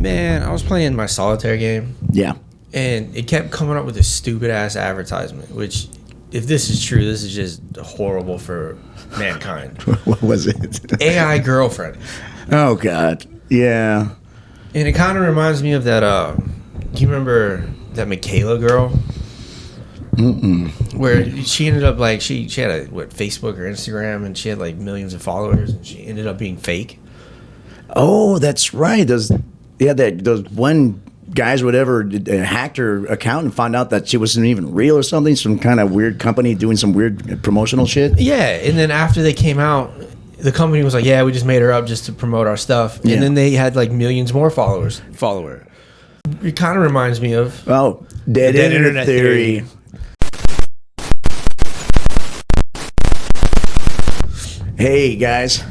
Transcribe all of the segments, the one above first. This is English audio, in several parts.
Man, I was playing my solitaire game, Yeah. and it kept coming up with this stupid ass advertisement. Which, if this is true, this is just horrible for mankind. What was it? AI girlfriend, Oh God. Yeah. and it kind of reminds me of that. You remember that Michaela girl? Where she ended up like she had a Facebook or Instagram, and she had like millions of followers, and she ended up being fake. Oh, that's right. Those one guys, whatever, hacked her account and found out that she wasn't even real or something. Some kind of weird company doing some weird promotional shit. Yeah, and then after they came out, the company was like, "Yeah, we just made her up just to promote our stuff," and Yeah. then they had like millions more followers. It kind of reminds me of Oh, dead internet theory. Hey guys,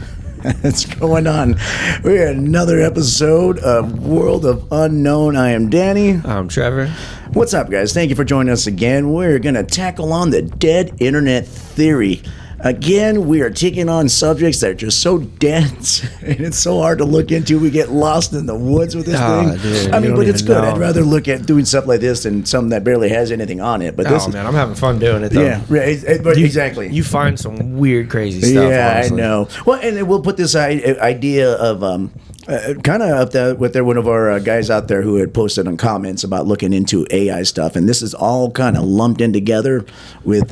what's going on? We're at another episode of World of Unknown. I am Danny. Trevor. What's up, guys? Thank you for joining us again. We're going to tackle on the dead internet theory. Again, we are taking on subjects that are just so dense and it's so hard to look into. We get lost in the woods with this thing. Dude, I you mean, don't but it's even good. know. I'd rather look at doing stuff like this than something that barely has anything on it. But this Oh man, I'm having fun doing it though. yeah, right, but exactly. You find some weird, crazy stuff. Yeah, honestly. I know. Well, and we'll put this idea of kind of up there with one of our guys out there who had posted on comments about looking into AI stuff, and this is all kind of lumped in together with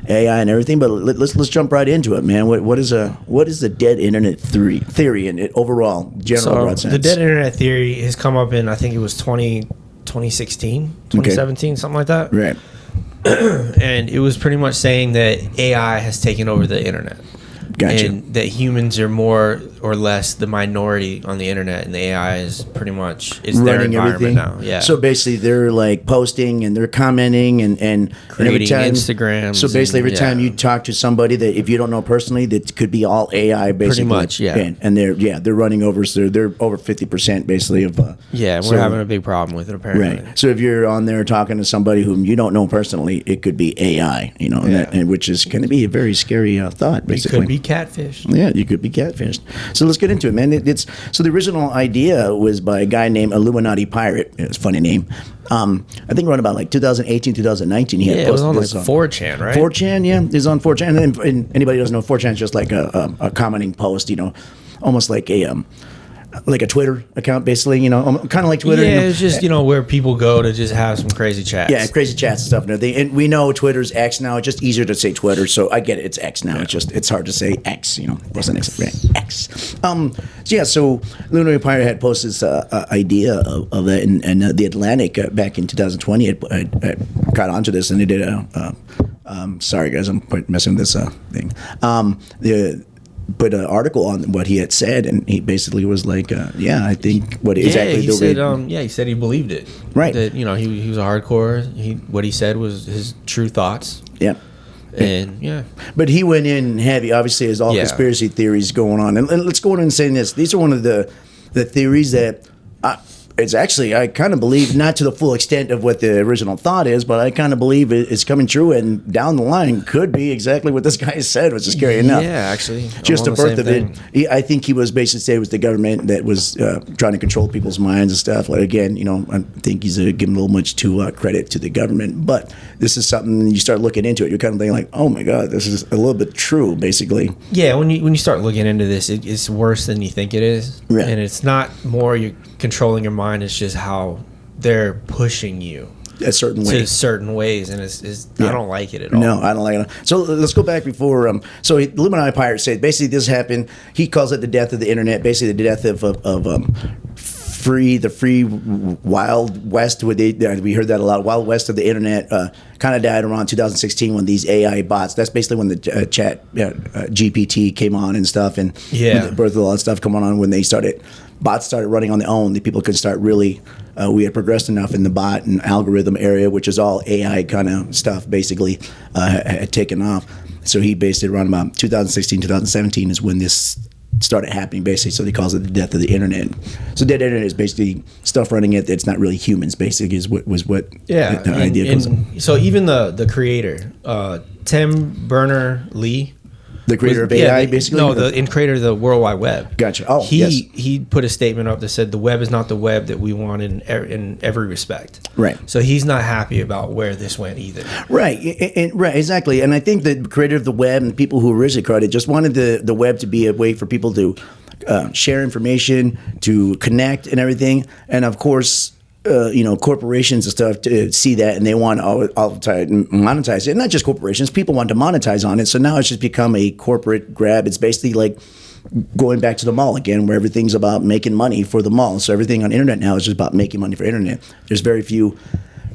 AI and everything. But let's jump right into it, man. What is the dead internet theory in it overall, general broad sense? The dead internet theory has come up in, I think it was 2016, 2017, something like that. Right. And it was pretty much saying that AI has taken over the internet. Gotcha. And that humans are more or less the minority on the internet, and the AI is pretty much their Running environment everything now. Yeah. So basically, they're like posting and they're commenting and every Creating time Instagrams So basically, every and- time yeah. you talk to somebody that if you don't know personally, that could be all AI. Basically, much, yeah. And they're running over. So they're over 50% basically of. yeah, we're so- having a big problem with it apparently. Right. So if you're on there talking to somebody whom you don't know personally, it could be AI. You know, Yeah. and which is going to be a very scary thought. It Basically, could be catfish. yeah, you could be catfished. So let's get into it, man. So the original idea was by a guy named Illuminati Pirate. It's a funny name. I think around about like 2018, 2019. He had Yeah, it was on like this 4chan, right? 4chan, yeah, it's on 4chan. And anybody who doesn't know, 4chan is just like a commenting post, you know, almost like a Twitter account, basically, you know, kind of like Twitter. Yeah, you know. it's just, where people go to just have some crazy chats. Yeah, crazy chats and stuff and everything. And we know Twitter's X now. It's just easier to say Twitter, so I get it. It's X now. It's hard to say X. You know, it wasn't X. Right? X. So Lunar Pirate had posted this idea of that, and the Atlantic back in 2020 had got onto this, and they did sorry guys, I'm messing with this thing. Put an article on what he had said, and he basically was like, "Yeah, I think what exactly." He said, he said he believed it. Right. That he was a hardcore. What he said was his true thoughts. Yeah. And yeah, But he went in heavy, obviously, as all Yeah. conspiracy theories going on. And let's go on and say this. These are one of the theories that it's actually, I kind of believe, not to the full extent of what the original thought is, but I kind of believe it's coming true, and down the line could be exactly what this guy said, which is scary enough. Yeah, actually, Just the I'm on birth same of thing. it. I think he was basically saying it was the government that was trying to control people's minds and stuff. Like, again, I think he's giving a little much too credit to the government. But this is something you start looking into it. You're kind of thinking like, oh my God, this is a little bit true, basically. Yeah, when you start looking into this, it's worse than you think it is. Right. And it's not more you're controlling your mind. It's just how they're pushing you A certain way. to certain ways, and it's Yeah. I don't like it at all. No, I don't like it. So let's go back before. So Illuminati Pirate said basically this happened. He calls it the death of the internet. Basically, the death of the free Wild West. We heard that a lot. Wild West of the internet kind of died around 2016 when these AI bots. That's basically when the chat GPT came on and stuff, and Yeah. when the birth of all that stuff come on when bots started running on their own. The people could start really. We had progressed enough in the bot and algorithm area, which is all AI kind of stuff, basically, had taken off. So he based it around about 2016, 2017 is when this started happening, basically. So he calls it the death of the internet. So dead internet is basically stuff running it that's not really humans, basically, was what Yeah, the idea goes on. so even the creator, Tim Berners-Lee, The creator of AI, basically? No, the creator of the World Wide Web. Gotcha. Oh, he put a statement up that said the web is not the web that we want in every respect. Right. So he's not happy about where this went either. Right. Right. Exactly. And I think the creator of the web and people who originally created it just wanted the web to be a way for people to share information, to connect, and everything. And of course, corporations and stuff to see that, and they want all the time monetize it. And not just corporations, people want to monetize on it. So now it's just become a corporate grab. It's basically like going back to the mall again, where everything's about making money for the mall. So everything on the internet now is just about making money for internet. There's very few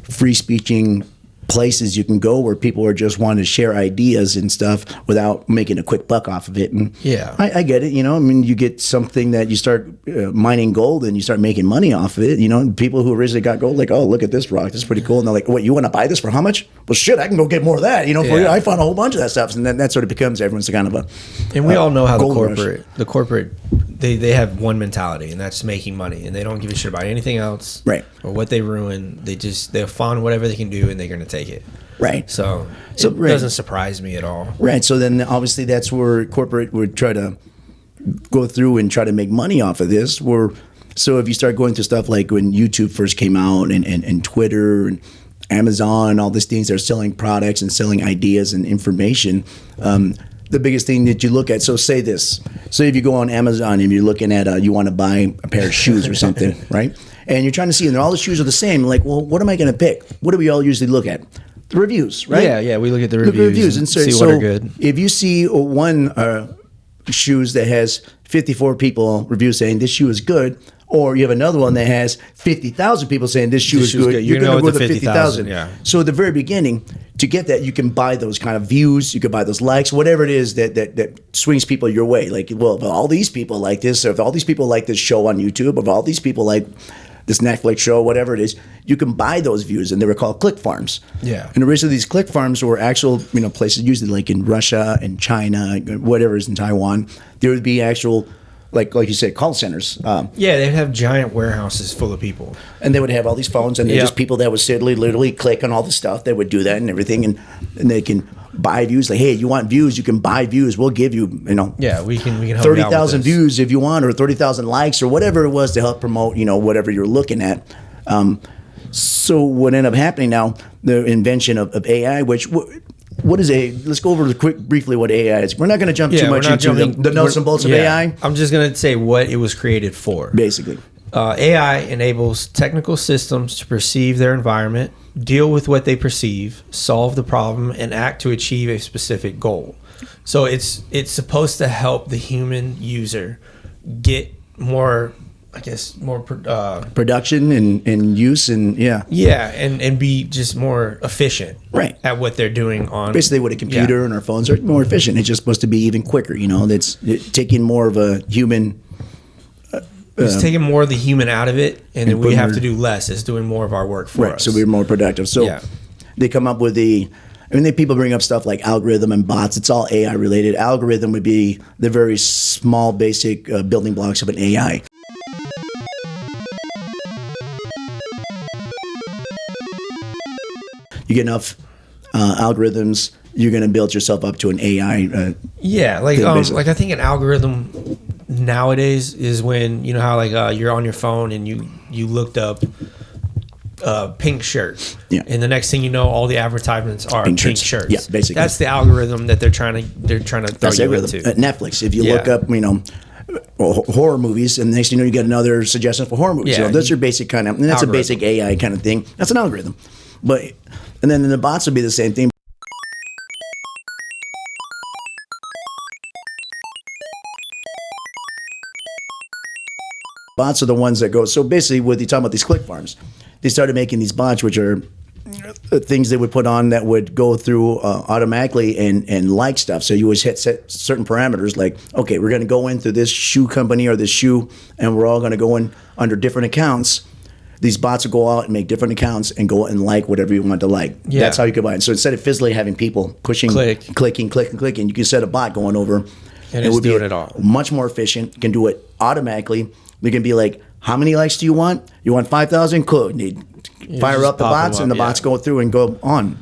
free speaking places you can go where people are just wanting to share ideas and stuff without making a quick buck off of it. And yeah, I get it. I mean, you get something that you start mining gold and you start making money off of it. People who originally got gold, like, oh, look at this rock, this is pretty cool. And they're like, what, you want to buy this for how much? Well, shit, I can go get more of that. For you. I found a whole bunch of that stuff, and then that sort of becomes everyone's kind of a. And we all know how the corporate they have one mentality, and that's making money, and they don't give a shit about anything else, right? Or what they ruin. They'll find whatever they can do, and they're going to take it. Right. So it doesn't surprise me at all. Right. So then obviously that's where corporate would try to go through and try to make money off of this. So if you start going through stuff like when YouTube first came out and Twitter and Amazon, all these things, they're selling products and selling ideas and information. The biggest thing that you look at, so say if you go on Amazon and you're looking at, you want to buy a pair of shoes or something, right? And you're trying to see, and all the shoes are the same. Like, well, what am I going to pick? What do we all usually look at? The reviews, right? Yeah, we look at the reviews and see what are good. If you see one shoes that has 54 people reviews saying this shoe is good, or you have another one that has 50,000 people saying this shoe is good, you're going to go with the 50,000. Yeah. So at the very beginning, to get that, you can buy those kind of views, you can buy those likes, whatever it is that swings people your way. Like, well, if all these people like this, or if all these people like this show on YouTube, or if all these people like this Netflix show, whatever it is, you can buy those views, and they were called click farms. Yeah. And originally these click farms were actual, places, usually like in Russia and China, whatever is in Taiwan. There would be actual, like you said, call centers. They'd have giant warehouses full of people. And they would have all these phones, and they're just people that would literally click on all the stuff. They would do that and everything, and they can buy views. Like, hey, you want views? You can buy views. We'll give you, Yeah, we can help 30,000 views if you want, or 30,000 likes, or whatever it was to help promote, whatever you're looking at. So what ended up happening now, the invention of AI, which what is AI? Let's go over briefly what AI is. We're not going to jump too much into the nuts and bolts of AI. I'm just going to say what it was created for. Basically. AI enables technical systems to perceive their environment, deal with what they perceive, solve the problem, and act to achieve a specific goal. So it's supposed to help the human user get more, production and use and and be just more efficient at what they're doing on basically with a computer and our phones are more efficient. It's just supposed to be even quicker. It's taking more of a human. It's taking more of the human out of it, and then we have to do less. It's doing more of our work for us. So we're more productive. So they come up with people bring up stuff like algorithm and bots. It's all AI related. Algorithm would be the very small, basic building blocks of an AI. You get enough algorithms, you're going to build yourself up to an AI. I think an algorithm nowadays is when how you're on your phone and you looked up pink shirt, and the next thing you know, all the advertisements are pink shirts. Yeah, basically that's the algorithm that they're trying to throw you into. Netflix, if you look up, horror movies, and the next thing you know, you get another suggestion for horror movies. Those are basic kind of, and that's algorithm. A basic AI kind of thing. That's an algorithm, and then the bots would be the same thing. Bots are the ones that go. So basically, what you're talking about these click farms, they started making these bots, which are things they would put on that would go through automatically and like stuff. So you always set certain parameters, like, okay, we're going to go into this shoe company or this shoe, and we're all going to go in under different accounts. These bots will go out and make different accounts and go and like whatever you want to like. Yeah. That's how you combine. So instead of physically having people pushing, clicking, you can set a bot going over, and it would doing it all much more efficient. You can do it automatically. We can be like, how many likes do you want? You want 5,000? Cool. Fire up the bots, and the bots go through and go on.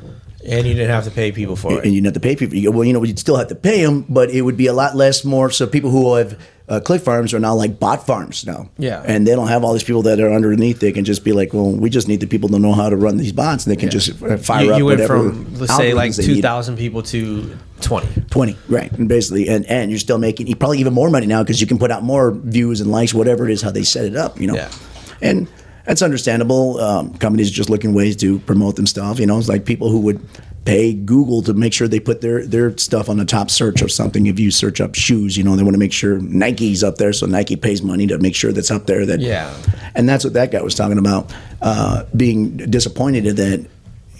And you didn't have to pay people for it. And you didn't have to pay people. You go, well, you'd still have to pay them, but it would be a lot less more. So people who have click farms are now like bot farms now. Yeah. And they don't have all these people that are underneath. They can just be like, well, we just need the people to know how to run these bots, and they can just fire up you went whatever. from, let's say, like 2,000 people to 20. 20, right. And basically, and you're still making probably even more money now because you can put out more views and likes, whatever it is, how they set it up, Yeah. And that's understandable. Companies are just looking ways to promote themselves. It's like people who would pay Google to make sure they put their stuff on the top search of something. If you search up shoes, they want to make sure Nike's up there, so Nike pays money to make sure that's up there. And that's what that guy was talking about, being disappointed in that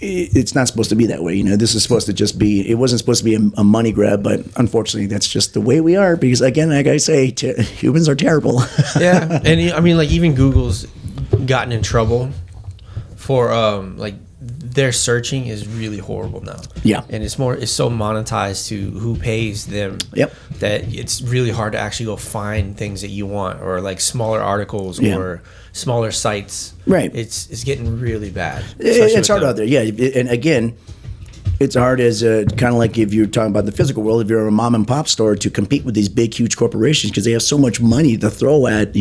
it's not supposed to be that way. This is supposed to just be, it wasn't supposed to be a money grab, but unfortunately that's just the way we are because, again, like I say, humans are terrible. Yeah. And I mean, like, even Google's gotten in trouble for their searching is really horrible now. Yeah. And it's so monetized to who pays them. Yep. That it's really hard to actually go find things that you want, or like smaller articles or smaller sites. Right. It's getting really bad. It's hard out there. Yeah. And again, it's hard as kind of like if you're talking about the physical world, if you're a mom and pop store, to compete with these big, huge corporations because they have so much money to throw at,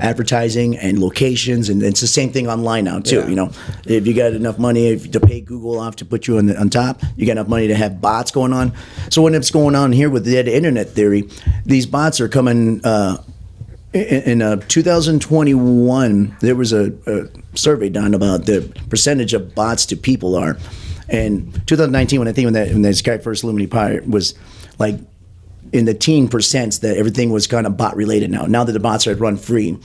advertising and locations, and it's the same thing online now too. Yeah. If you got enough money to pay Google off to put you on top, you got enough money to have bots going on. So what's going on here with the internet theory, these bots are coming. In 2021, there was a survey done about the percentage of bots to people are. And 2019, when this guy first Lumini Pi was like in the teen percents that everything was kind of bot related now. Now that the bots are run free,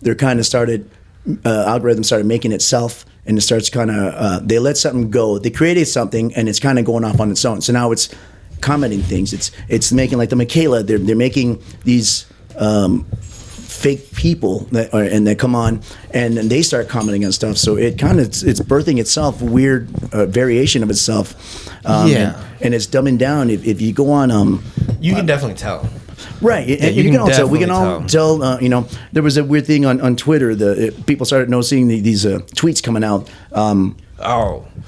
they're kind of started, algorithms started making itself, and it starts kind of, they let something go. They created something and it's kind of going off on its own. So now it's commenting things. It's making like the Michaela, they're making these fake people that come on and they start commenting on stuff. So it kind of it's birthing itself, weird variation of itself. And it's dumbing down. If you go on, you can definitely tell. Right, Yeah, and you can also we can definitely all tell. There was a weird thing on Twitter. People started noticing these tweets coming out.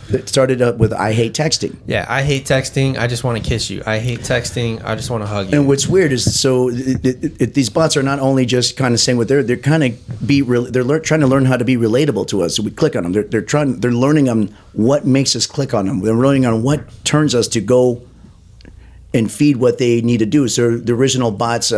It started up with "I hate texting." Yeah, I hate texting. I just want to kiss you. I hate texting. I just want to hug you. And what's weird is these bots are not only just kind of saying what they're kind of trying to learn how to be relatable to us. So we click on them. They're learning on what makes us click on them. They're learning on what turns us to go and feed what they need to do. So the original bots,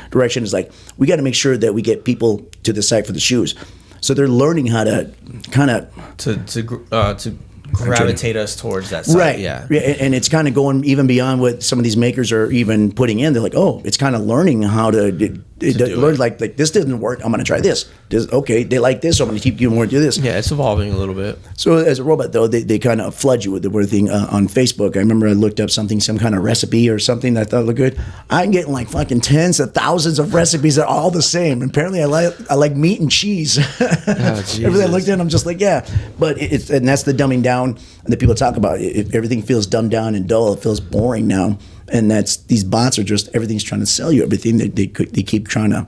direction is like, we got to make sure that we get people to the site for the shoes. So they're learning how to kind of to gravitate us towards that site. Right. Yeah. And it's kind of going even beyond what some of these makers are even putting in. They're like, oh, it's kind of learning how to learn. Like this didn't work. I'm going to try this. Okay, they like this, so I'm going to keep doing more to this. Yeah, it's evolving a little bit. So as a robot, though, they kind of flood you with the word thing on Facebook. I remember I looked up some kind of recipe or something that I thought looked good. I'm getting like fucking tens of thousands of recipes that are all the same. And apparently I like meat and cheese. Everything I looked at, I'm just like, yeah. But and that's the dumbing down that people talk about. If everything feels dumbed down and dull, it feels boring now. And these bots are just, everything's trying to sell you everything. They keep trying to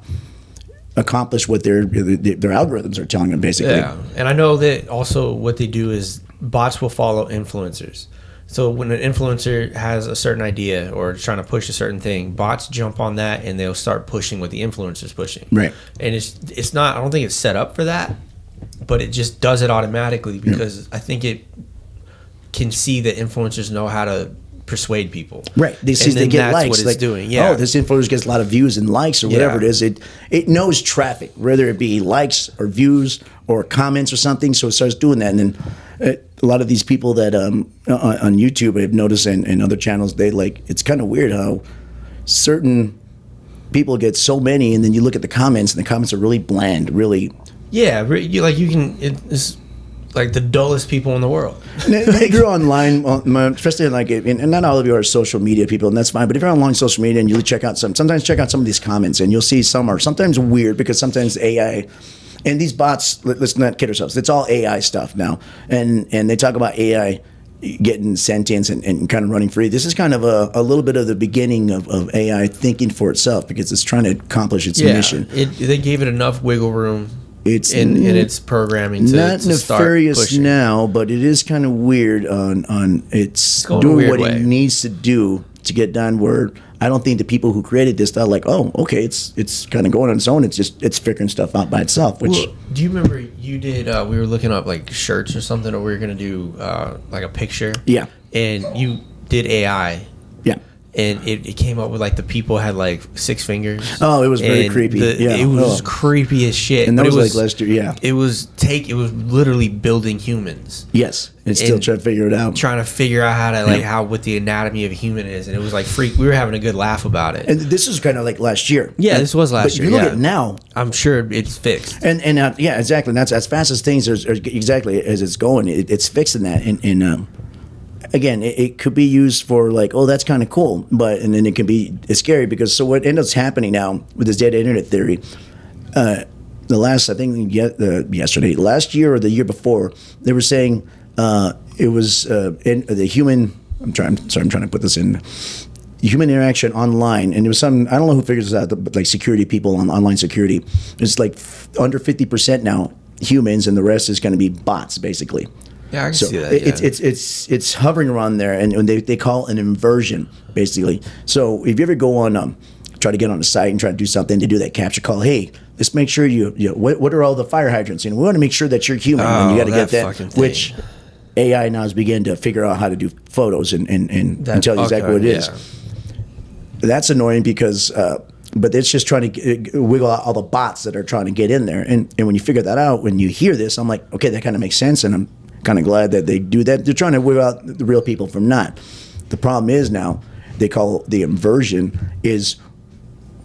accomplish what their algorithms are telling them, basically. Yeah, and I know that also what they do is bots will follow influencers. So when an influencer has a certain idea or trying to push a certain thing, bots jump on that and they'll start pushing what the influencer's pushing. Right. And it's not, I don't think it's set up for that, but it just does it automatically because I think it can see that influencers know how to persuade people. Right. They see they get that's likes. what it's like, doing. Yeah. Oh, this influencer gets a lot of views and likes or whatever it is. It knows traffic, whether it be likes or views or comments or something. So it starts doing that. And then a lot of these people that on YouTube I've noticed and other channels, it's kind of weird how certain people get so many, and then you look at the comments and the comments are really bland, really. Yeah. It's like the dullest people in the world. If you're online, especially and not all of you are social media people, and that's fine. But if you're online social media and you sometimes check out some of these comments, and you'll see some are sometimes weird because sometimes AI and these bots. Let's not kid ourselves. It's all AI stuff now, and they talk about AI getting sentience and kind of running free. This is kind of a little bit of the beginning of AI thinking for itself because it's trying to accomplish its mission. They gave it enough wiggle room in its programming to, not to start nefarious pushing. now, but it is kind of weird on it's going a doing weird what way. it needs to do to get done. Where I don't think the people who created this thought like, oh, okay, it's kind of going on its own. It's figuring stuff out by itself. Which Well, do you remember you did? We were looking up like shirts or something, or we were gonna do like a picture. Yeah. And you did AI, yeah. and it came up with like the people had like 6 fingers. Oh, it was very And creepy. Yeah. It was Oh. creepy as shit. And that but was like last year. Yeah. It was literally building humans. Yes. And still And trying to figure it out. Trying to figure out how to how what the anatomy of a human is, and it was like freak. We were having a good laugh about it. And this is kind of like last year. Yeah, this was last but year, You look yeah. at now, I'm sure it's fixed. and yeah, exactly. And that's as fast as things are exactly as it's going. It's fixing that. And again, it could be used for like, oh, that's kind of cool, and then it can be it's scary because so what ends up happening now with this data internet theory. The last, I think, yesterday, last year or the year before, they were saying it was in the human. I'm trying to put this in. Human interaction online, and there was some. I don't know who figures this out, but like security people on online security. It's like under 50% now humans, and the rest is going to be bots, basically. Yeah, I can So see that. Yeah. it's hovering around there, and they call it an inversion, basically. So if you ever go on try to get on a site and try to do something, to do that capture call, hey, let's make sure what are all the fire hydrants? And we want to make sure that you're human, and you got to get that fucking that. thing. Which AI now has begun to figure out how to do photos and tell you exactly what it is. Yeah. That's annoying because. But it's just trying to wiggle out all the bots that are trying to get in there. And when you figure that out, when you hear this, I'm like, okay, that kind of makes sense. And I'm kind of glad that they do that. They're trying to wiggle out the real people from not. The problem is now, they call the inversion, is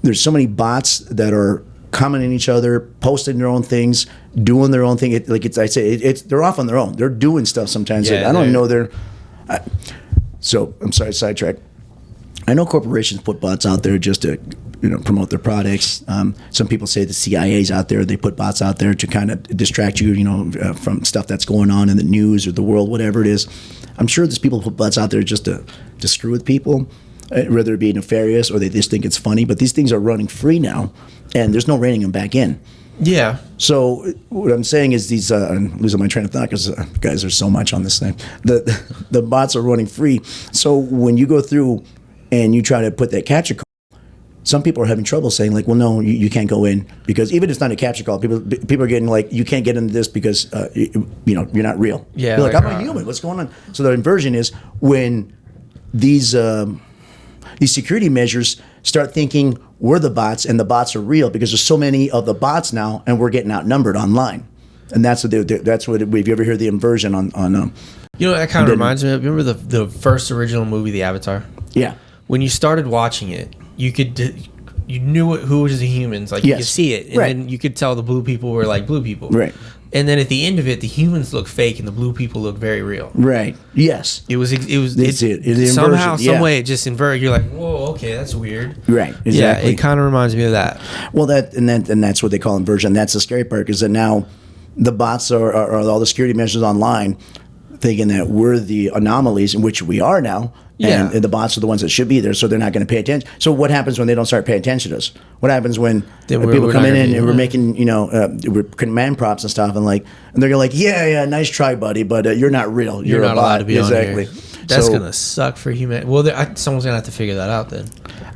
there's so many bots that are commenting each other, posting their own things, doing their own thing. They're off on their own. They're doing stuff sometimes. Yeah, I don't know so I'm sorry, sidetrack. I know corporations put bots out there just to promote their products. Some people say the CIA's out there. They put bots out there to kind of distract you, from stuff that's going on in the news or the world, whatever it is. I'm sure there's people who put bots out there just to screw with people, whether it be nefarious or they just think it's funny. But these things are running free now, and there's no reining them back in. Yeah. So what I'm saying is these. I'm losing my train of thought because guys, there's so much on this thing. The bots are running free. So when you go through and you try to put that capture call, some people are having trouble saying like, well, no, you can't go in because even if it's not a capture call, people are getting like, you can't get into this because you're not real. Yeah, you're like, like, I'm a human. What's going on? So the inversion is when these security measures start thinking we're the bots and the bots are real because there's so many of the bots now and we're getting outnumbered online. And that's what if you ever hear the inversion on That kind of reminds me of, remember the first original movie, The Avatar? yeah. When you started watching it, you knew who was the humans, like you could Yes. see it, and Right. then you could tell the blue people were like blue people, Right. And then at the end of it, the humans look fake and the blue people look very real. Right. Yes. It was That's it. The somehow, inversion, yeah. some way, it just inverted. You're like, whoa, okay, that's weird. Right. Exactly. Yeah, it kind of reminds me of that. Well, that's what they call inversion. That's the scary part, is that now the bots are all the security measures online, thinking that we're the anomalies, in which we are now. Yeah. And the bots are the ones that should be there, so they're not going to pay attention. So what happens when they don't start paying attention to us? What happens when Then people we're come not in gonna and be- we're making, we're command prompts and stuff, and they're like, yeah, nice try, buddy, but you're not real. You're a not bot. allowed to be exactly. on here. That's gonna suck for humanity. Well, someone's gonna have to figure that out. Then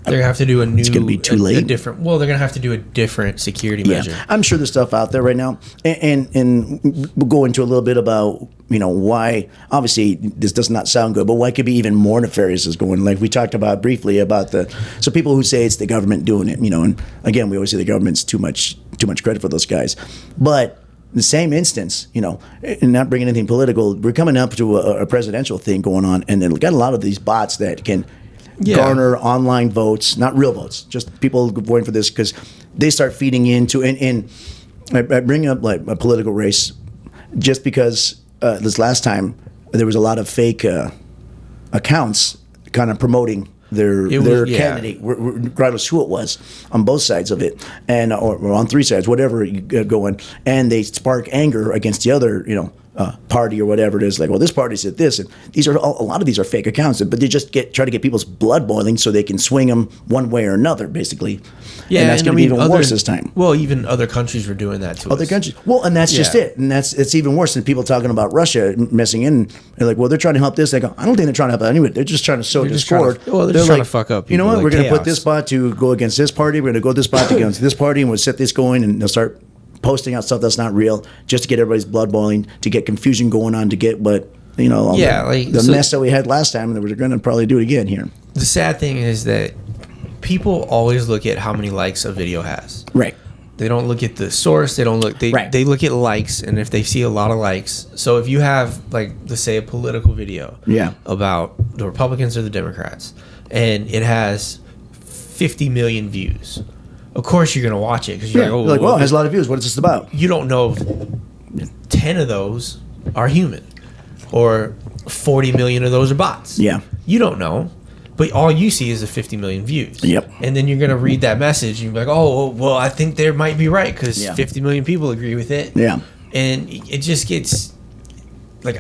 they're gonna have to do a new. It's gonna be too a late. different. Well, they're gonna have to do a different security measure. I'm sure there's stuff out there right now, and we'll go into a little bit about why. Obviously, this does not sound good, but why could be even more nefarious is going. Like we talked about briefly about so people who say it's the government doing it, and again we always say the government's too much credit for those guys, but. The same instance, and not bringing anything political, we're coming up to a presidential thing going on, and then we got a lot of these bots that can garner online votes, not real votes, just people voting for this because they start feeding into. And I bring up like a political race just because this last time there was a lot of fake accounts kind of promoting their candidate, regardless who it was, on both sides of it, and or on three sides, whatever you go in, and they spark anger against the other, party or whatever it is. Like, well, this party said this, and these are a lot of these are fake accounts, but they just try to get people's blood boiling so they can swing them one way or another, basically. Yeah, and that's going to be even worse this time. Well, even other countries were doing that to Other us. countries. Well, and that's just it. And it's even worse than people talking about Russia messing in. They're like, well, they're trying to help this. They go, I don't think they're trying to help anyway. They're just trying to sow discord. They're just trying to fuck up You know people, what? like We're going to put chaos. this bot to go against this party. We're going to go this bot to go against this party, and we'll set this going, and they'll start posting out stuff that's not real just to get everybody's blood boiling, to get confusion going on, to get what, all the mess that we had last time, and we're going to probably do it again here. The sad thing is that people always look at how many likes a video has. Right. They don't look at the source. They don't look. They look at likes, and if they see a lot of likes, so if you have let's say a political video, about the Republicans or the Democrats, and it has 50 million views, of course you're gonna watch it because you're like, well, it has a lot of views. What is this about? You don't know if 10 of those are human, or 40 million of those are bots. Yeah. You don't know. But all you see is the 50 million views. Yep. And then you're going to read that message and you're like, oh, well, I think they might be right because 50 million people agree with it. Yeah. And it just gets,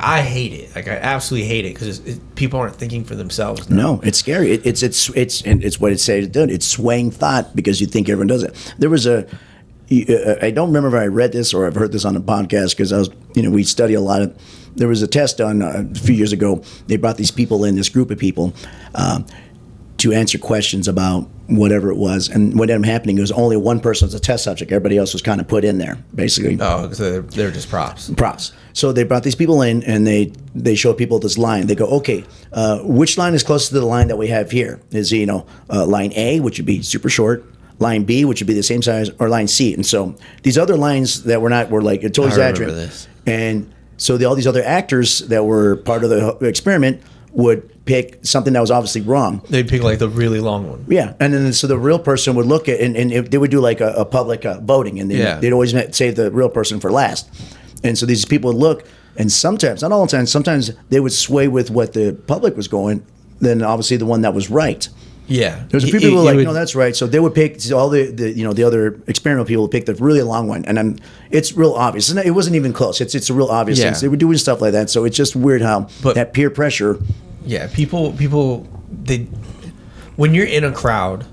I hate it. I absolutely hate it because people aren't thinking for themselves. No, it's scary. It's what it says it does. It's swaying thought because you think everyone does it. There was I don't remember if I read this or I've heard this on a podcast because we study a lot of. There was a test done a few years ago. They brought these people in, this group of people, to answer questions about whatever it was. And what ended up happening was only one person was a test subject. Everybody else was kind of put in there, basically. Oh, because they're just props. Props. So they brought these people in, and they showed people this line. They go, okay, which line is closest to the line that we have here? Is line A, which would be super short, line B, which would be the same size, or line C. And so these other lines that were totally exaggerated. This. And so all these other actors that were part of the experiment would pick something that was obviously wrong. They'd pick the really long one. Yeah, and then so the real person would look at, and they would do a public voting, and they'd always save the real person for last. And so these people would look, and sometimes, not all the time, sometimes they would sway with what the public was going, then obviously the one that was right. Yeah, there's a few people no, that's right. So they would pick all the other experimental people would pick the really long one, and then it's real obvious. And it wasn't even close. It's a real obvious thing. They were doing stuff like that. So it's just weird how that peer pressure. Yeah, people when you're in a crowd,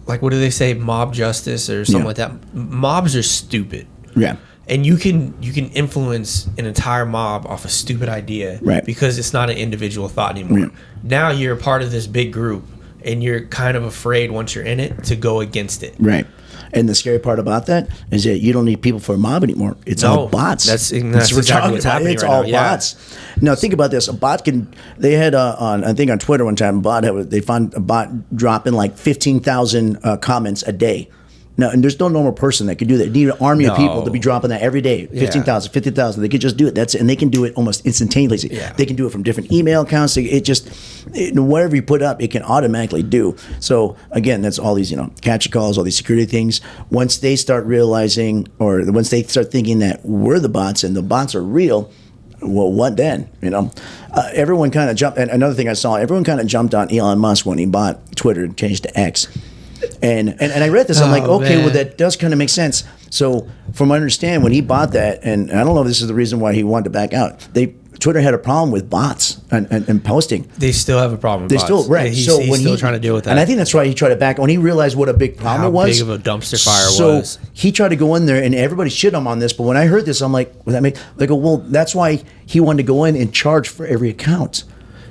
what do they say, mob justice or something like that? Mobs are stupid. Yeah. And you can influence an entire mob off a stupid idea, right? Because it's not an individual thought anymore. Yeah. Now you're a part of this big group. And you're kind of afraid once you're in it to go against it. Right. And the scary part about that is that you don't need people for a mob anymore. It's all bots. That's exactly what's happening It's right all now. bots. Now think about this. A bot can. They had I think on Twitter one time. They found a bot dropping 15,000 comments a day. No, and there's no normal person that could do that. You need an army of people to be dropping that every day. 15,000, 50,000. They could just do it. And they can do it almost instantaneously. Yeah. They can do it from different email accounts. Whatever you put up, it can automatically do. So again, that's all these capture calls, all these security things. Once they start realizing, or once they start thinking that we're the bots and the bots are real, well, what then? Everyone kind of jumped. And another thing I saw, everyone kind of jumped on Elon Musk when he bought Twitter and changed to X. And I read this, I'm like, okay, well, that does kind of make sense. So from what I understand, when he bought that, and I don't know if this is the reason why he wanted to back out, Twitter had a problem with bots and posting. They still have a problem with bots. Still, right. He's still trying to deal with that. And I think that's why he tried to back when he realized what a big problem it was. How big of a dumpster fire was. So he tried to go in there, and everybody shit him on this, but when I heard this, I'm like, well, that make they go, well, that's why he wanted to go in and charge for every account.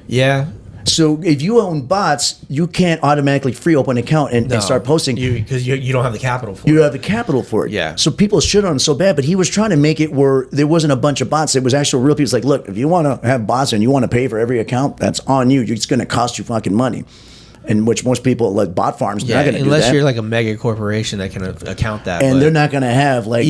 Yeah. So if you own bots, you can't automatically free open an account and start posting. Because you don't have the capital for it. You don't have the capital for it. Yeah. So people shit on him so bad, but he was trying to make it where there wasn't a bunch of bots. It was actual real people. It's like, look, if you want to have bots and you want to pay for every account, that's on you. It's going to cost you fucking money. And which most people, like bot farms, they're not going to do that. Unless you're like a mega corporation that can account that. And they're not going to have they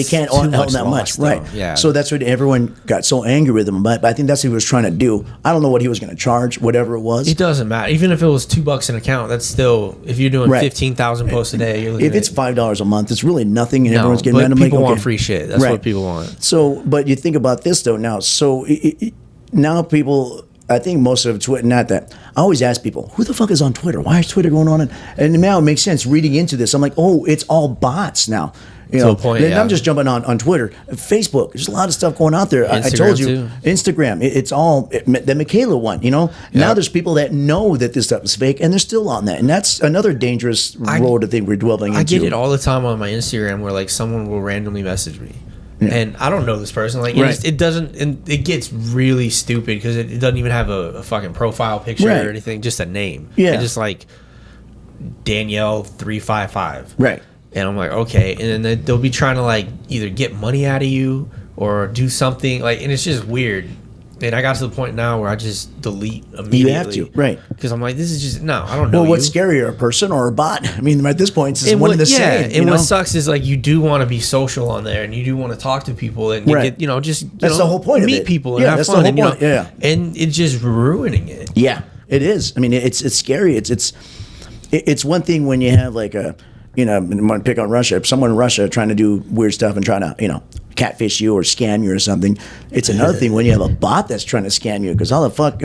can't own that much. Right. Yeah. So that's what everyone got so angry with him. But I think that's what he was trying to do. I don't know what he was going to charge, whatever it was. It doesn't matter. Even if it was $2 an account, that's still, if you're doing 15,000 posts a day, you're looking if it's $5 a month, it's really nothing, and everyone's getting mad. But people want free shit. That's what people want. So, but you think about this though now. So now people I think most of Twitter, not that. I always ask people, who the fuck is on Twitter? Why is Twitter going on? And now it makes sense reading into this. I'm like, oh, it's all bots now. You know, point, I'm just jumping on Twitter, Facebook. There's a lot of stuff going out there. I told you, too. Instagram. It's all the Michaela one. You know, now there's people that know that this stuff is fake, and they're still on that, and that's another dangerous road I think we're dwelling into. I get it all the time on my Instagram where like someone will randomly message me. Yeah. And I don't know this person. Like it doesn't, and it gets really stupid because it doesn't even have a fucking profile picture or anything, just a name. Yeah, it's just like Danielle 355. Right. And I'm like, okay. And then they'll be trying to like either get money out of you or do something like, and it's just weird. And I got to the point now where I just delete immediately. You have to, right? Because I'm like, this is just no. I don't know. Well, what's scarier, a person or a bot? I mean, at this point, it's one and the same. And what sucks is like you do want to be social on there, and you do want to talk to people, and you get, that's the whole point. Meet of it. people and have that's fun. The whole point. And it's just ruining it. Yeah, it is. I mean, it's scary. It's one thing when you have like a. I'm going to pick on Russia. If someone in Russia trying to do weird stuff and trying to, catfish you or scam you or something, it's another thing when you have a bot that's trying to scam you. Because how the fuck,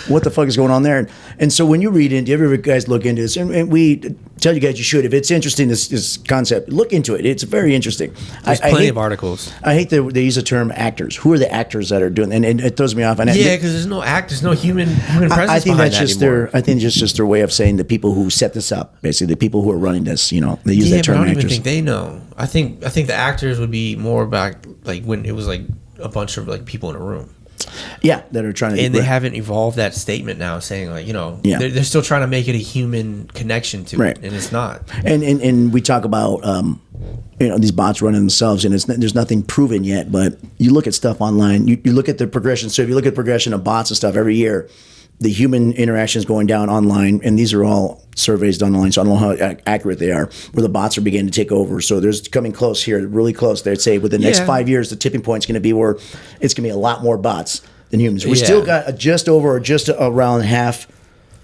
what the fuck is going on there? And so when you read into, if you guys look into this, and we tell you guys you should, if it's interesting, this concept, look into it. It's very interesting. There's plenty of articles. I hate that they use the term actors. Who are the actors that are doing, and it throws me off. And because there's no there's no human presence. I think that's just anymore. I think it's just their way of saying the people who set this up, basically the people who are running this. They use that term. But I don't actors. even think they know. I think the actors would be more about like when it was like a bunch of like people in a room. Yeah, that are trying to. And they haven't evolved that statement now, saying like they're still trying to make it a human connection to it, and it's not. And we talk about these bots running themselves, and there's nothing proven yet. But you look at stuff online, you look at the progression. So if you look at progression of bots and stuff every year, the human interaction is going down online, and these are all surveys done online, so I don't know how accurate they are, where the bots are beginning to take over. So there's coming close here, really close. They'd say within the next 5 years, the tipping point is going to be where it's going to be a lot more bots than humans. We still got just around half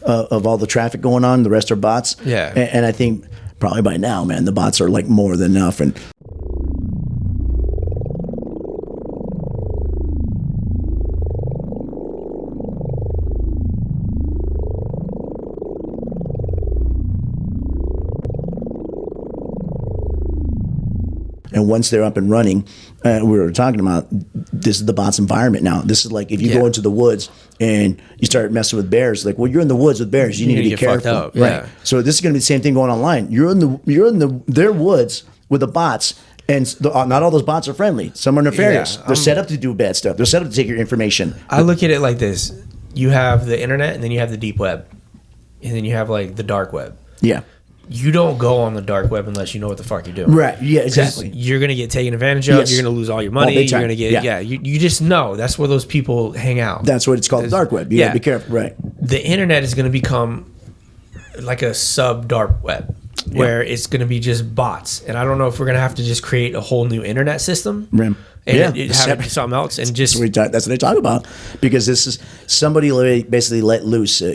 of all the traffic going on. The rest are bots. Yeah. And I think probably by now, man, the bots are like more than enough. And once they're up and running, we were talking about this is the bots environment now. This is like if you go into the woods and you start messing with bears, like, well, you're in the woods with bears. You need to be careful. Right. So this is going to be the same thing going online. You're in their woods with the bots. And not all those bots are friendly. Some are nefarious. They're set up to do bad stuff. They're set up to take your information. I look at it like this. You have the internet, and then you have the deep web. And then you have, like, the dark web. Yeah. You don't go on the dark web unless you know what the fuck you're doing. Right. Yeah, exactly. You're going to get taken advantage of. Yes. You're going to lose all your money. You're going to get, you just know. That's where those people hang out. That's what it's called, the dark web. You got to be careful. Right. The internet is going to become like a sub-dark web. Where it's going to be just bots, and I don't know if we're going to have to just create a whole new internet system, and have it be something else, and just that's what they talk about, because this is somebody basically let loose, I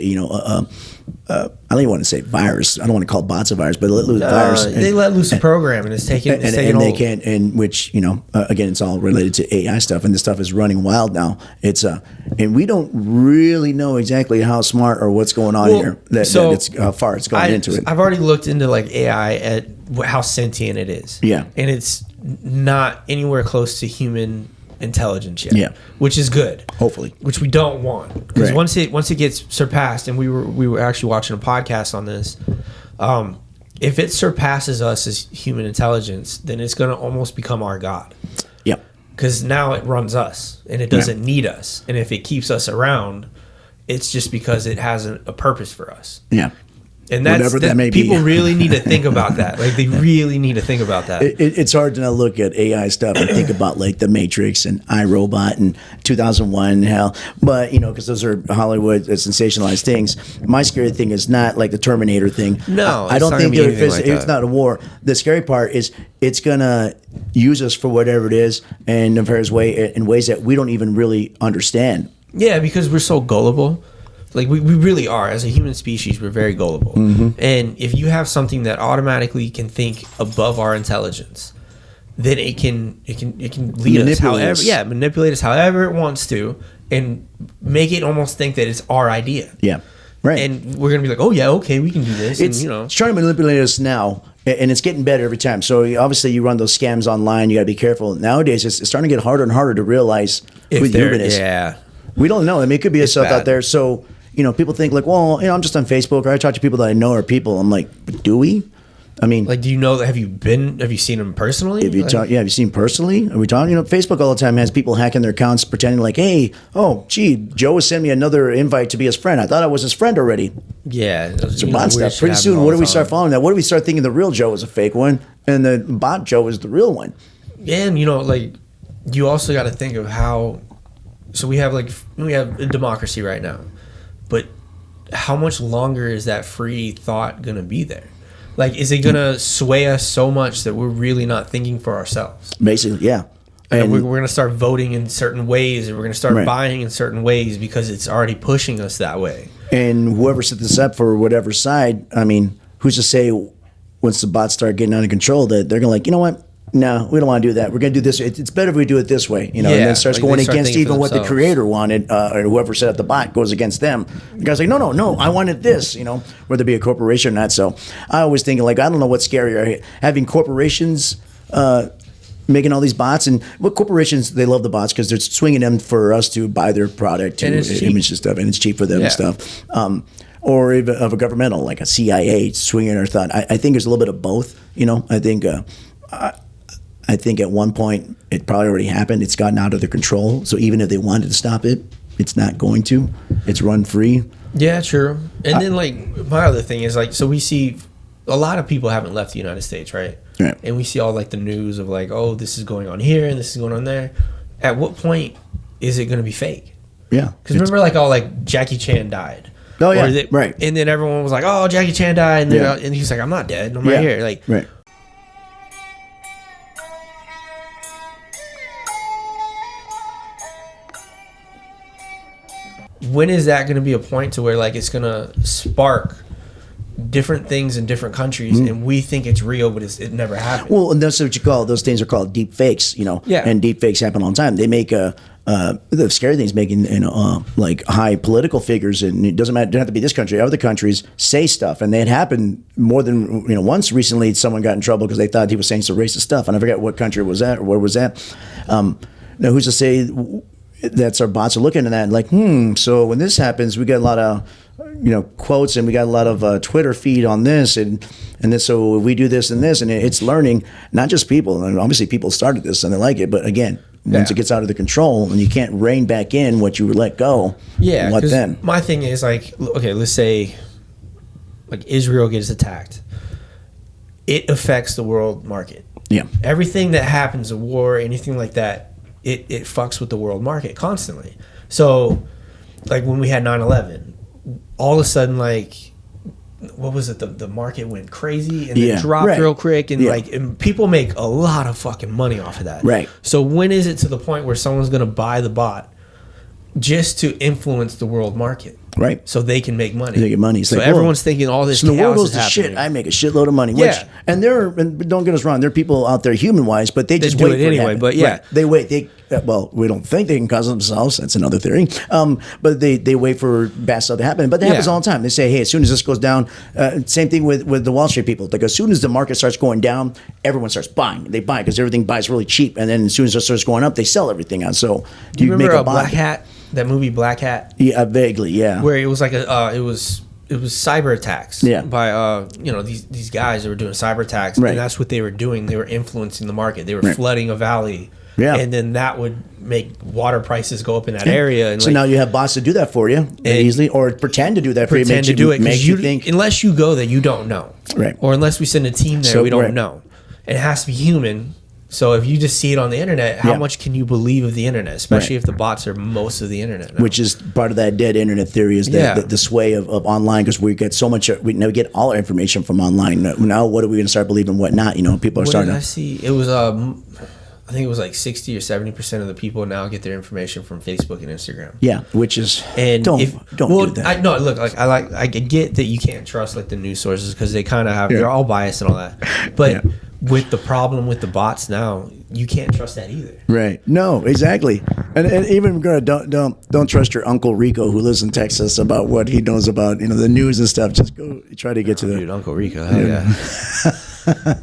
don't even want to say virus. I don't want to call bots a virus, but let loose virus. They let loose a program, and it's taking and they can't. And which again, it's all related to AI stuff, and this stuff is running wild now. It's and we don't really know exactly how smart or what's going on here. That it's how far it's going into it. I've already looked into like AI at how sentient it is. Yeah, and it's not anywhere close to human intelligence yet. Yeah, which is good. Hopefully, which we don't want, because once it gets surpassed, and we were actually watching a podcast on this. If it surpasses us as human intelligence, then it's going to almost become our God. Yep. Because now it runs us, and it doesn't need us. And if it keeps us around, it's just because it has a purpose for us. Yeah. And that's that may people really need to think about that. Like, they really need to think about that. It's hard to not look at AI stuff and think about like The Matrix and iRobot and 2001 hell, but because those are Hollywood sensationalized things. My scary thing is not like the Terminator thing. No, I don't think it's not a war. The scary part is it's gonna use us for whatever it is, and in various ways that we don't even really understand. Yeah, because we're so gullible. Like, we really are. As a human species, we're very gullible. Mm-hmm. And if you have something that automatically can think above our intelligence, then it can lead us however, manipulate us however it wants to, and make it almost think that it's our idea. Yeah, right. And we're gonna be like, oh yeah, okay, we can do this. It's, and, it's trying to manipulate us now, and it's getting better every time. So obviously, you run those scams online. You got to be careful. Nowadays, it's starting to get harder and harder to realize who the human is. Yeah, we don't know. I mean, it could be a stuff bad. out there. So people think like, well, I'm just on Facebook, or I talk to people that I know are people. I'm like, but do we? I mean, like, do you know? Have you seen them personally? Have you seen personally? Are we talking? Facebook all the time has people hacking their accounts, pretending like, hey, oh, gee, Joe has sent me another invite to be his friend. I thought I was his friend already. Yeah, it's a bot stuff. Pretty soon, what do we start following that? What do we start thinking the real Joe is a fake one, and the bot Joe is the real one? Yeah, and like, you also got to think of how. So we have a democracy right now, but how much longer is that free thought gonna be there? Like, is it going to sway us so much that we're really not thinking for ourselves? Basically, yeah. And we're going to start voting in certain ways, and we're going to start buying in certain ways because it's already pushing us that way. And whoever set this up for whatever side, I mean, who's to say once the bots start getting out of control that they're going to like, you know what? No, we don't want to do that. We're going to do this. It's better if we do it this way, and then it starts going against even what the creator wanted, or whoever set up the bot goes against them. The guy's like, no, I wanted this, whether it be a corporation or not. So I always think, like, I don't know what's scarier, having corporations making all these bots, and what corporations, they love the bots because they're swinging them for us to buy their product to image and stuff, and it's cheap for them and stuff. Or even of a governmental, like a CIA swinging our thought. I think there's a little bit of both. I think at one point it probably already happened. It's gotten out of their control. So even if they wanted to stop it, it's not going to. It's run free. Yeah, true. And then, like, my other thing is, like, so we see a lot of people haven't left the United States, right? Right. And we see all, like, the news of, like, oh, this is going on here and this is going on there. At what point is it going to be fake? Yeah. Because remember, like, like Jackie Chan died. Oh, yeah. Right. And then everyone was like, oh, Jackie Chan died. And, and he's like, I'm not dead. I'm right here. Like, right. When is that going to be a point to where, like, it's going to spark different things in different countries, and we think it's real, but it never happened? Well, and that's what you call, those things are called deep fakes, Yeah. And deep fakes happen all the time. They make the scary thing is making like high political figures, and it doesn't matter. It doesn't have to be this country. Other countries say stuff, and it happened more than once recently. Someone got in trouble because they thought he was saying some racist stuff, and I forget what country was that or where was that. Now, who's to say that's our bots are looking at that and like, so when this happens, we get a lot of quotes, and we got a lot of Twitter feed on this, and this. So we do this and this, and it's learning, not just people. And obviously, people started this and they like it, but again, once it gets out of the control and you can't rein back in what you let go, what then? My thing is, like, okay, let's say like Israel gets attacked, it affects the world market. Yeah, everything that happens, a war, anything like that, it fucks with the world market constantly. So, like, when we had 9/11, all of a sudden, like, what was it? The market went crazy and then dropped real quick, and and people make a lot of fucking money off of that. Right. So when is it to the point where someone's going to buy the bot just to influence the world market? Right. So they can make money. They get money. It's so like, everyone's thinking all this. So the world chaos goes is to happening. shit. I make a shitload of money. Yeah. And don't get us wrong. There are people out there human wise, but they just do wait it for anyway. But yeah, right. They wait. Well, we don't think they can cause themselves. That's another theory. But they wait for bad stuff to happen. But that happens all the time. They say, hey, as soon as this goes down, same thing with the Wall Street people. Like, as soon as the market starts going down, everyone starts buying. They buy because everything buys really cheap. And then as soon as it starts going up, they sell everything out. So do you remember Black Hat? That movie Black Hat? Yeah, vaguely. Yeah. Where it was like it was cyber attacks. Yeah. By these guys that were doing cyber attacks, right. And that's what they were doing. They were influeing the market. They were flooding a valley. Yeah. And then that would make water prices go up in that area. And so now you have bots to do that for you easily, or pretend to do that for you. Pretend to do it because you think, unless you go there, you don't know. Right. Or unless we send a team there, we don't know. It has to be human. So if you just see it on the internet, how much can you believe of the internet, especially if the bots are most of the internet now? Which is part of that dead internet theory, is that the sway of online, because we get so much, we get all our information from online. Now what are we going to start believing, what not? People are starting to... I see? It was, I think it was like 60 or 70% of the people now get their information from Facebook and Instagram. Yeah, which is... And don't do that. I get that you can't trust, like, the news sources because they kind of have... They're all biased and all that. But... with the problem with the bots now, you can't trust that either. Right. No, exactly. And even don't trust your Uncle Rico who lives in Texas about what he knows about the news and stuff. Just go try to get to the Dude, Uncle Rico. Hell yeah.